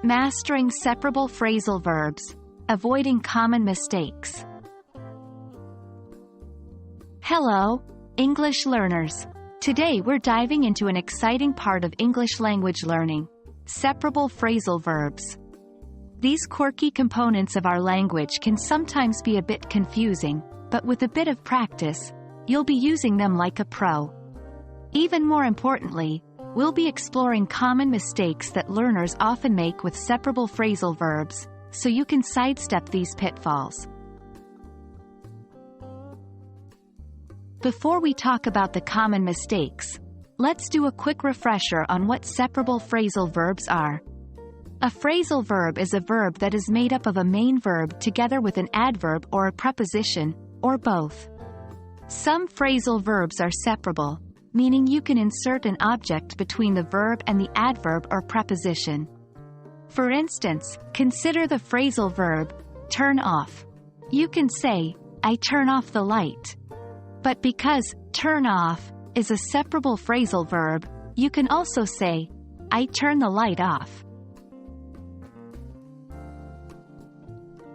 Mastering separable phrasal verbs. Avoiding common mistakes. Hello, English learners. Today we're diving into an exciting part of English language learning: separable phrasal verbs. These quirky components of our language can sometimes be a bit confusing, but with a bit of practice, you'll be using them like a pro. Even more importantly, we'll be exploring common mistakes that learners often make with separable phrasal verbs, so you can sidestep these pitfalls. Before we talk about the common mistakes, let's do a quick refresher on what separable phrasal verbs are. A phrasal verb is a verb that is made up of a main verb together with an adverb or a preposition, or both. Some phrasal verbs are separable, meaning you can insert an object between the verb and the adverb or preposition. For instance, consider the phrasal verb, turn off. You can say, I turn off the light. But because turn off is a separable phrasal verb, you can also say, I turn the light off.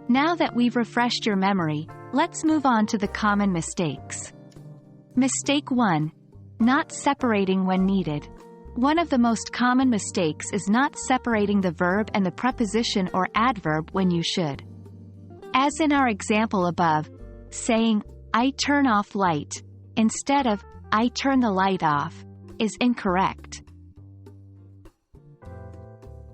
Now that we've refreshed your memory, let's move on to the common mistakes. Mistake 1. Not separating when needed. One of the most common mistakes is not separating the verb and the preposition or adverb when you should. As in our example above, saying, I turn off light, instead of, I turn the light off, is incorrect.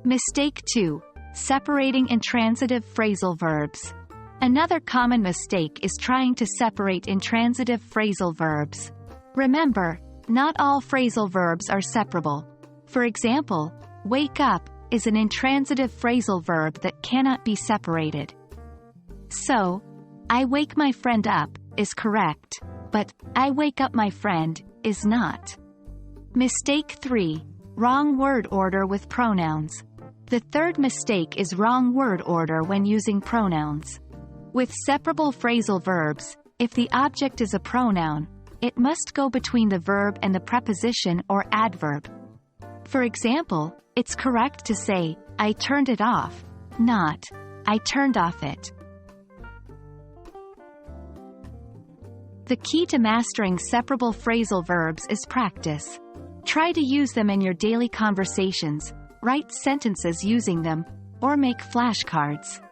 Mistake 2. Separating intransitive phrasal verbs. Another common mistake is trying to separate intransitive phrasal verbs. Remember, not all phrasal verbs are separable. For example, wake up is an intransitive phrasal verb that cannot be separated. So, I wake my friend up is correct, but I wake up my friend is not. Mistake 3. Wrong word order with pronouns. The third mistake is wrong word order when using pronouns. With separable phrasal verbs, if the object is a pronoun, it must go between the verb and the preposition or adverb. For example, it's correct to say, I turned it off, not, I turned off it. The key to mastering separable phrasal verbs is practice. Try to use them in your daily conversations, write sentences using them, or make flashcards.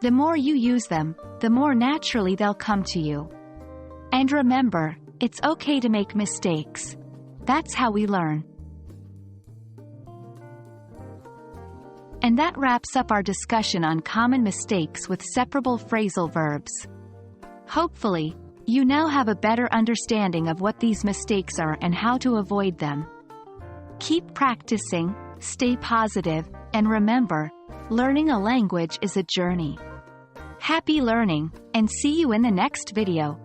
The more you use them, the more naturally they'll come to you. And remember, it's okay to make mistakes. That's how we learn. And that wraps up our discussion on common mistakes with separable phrasal verbs. Hopefully, you now have a better understanding of what these mistakes are and how to avoid them. Keep practicing, stay positive, and remember, learning a language is a journey. Happy learning, and see you in the next video.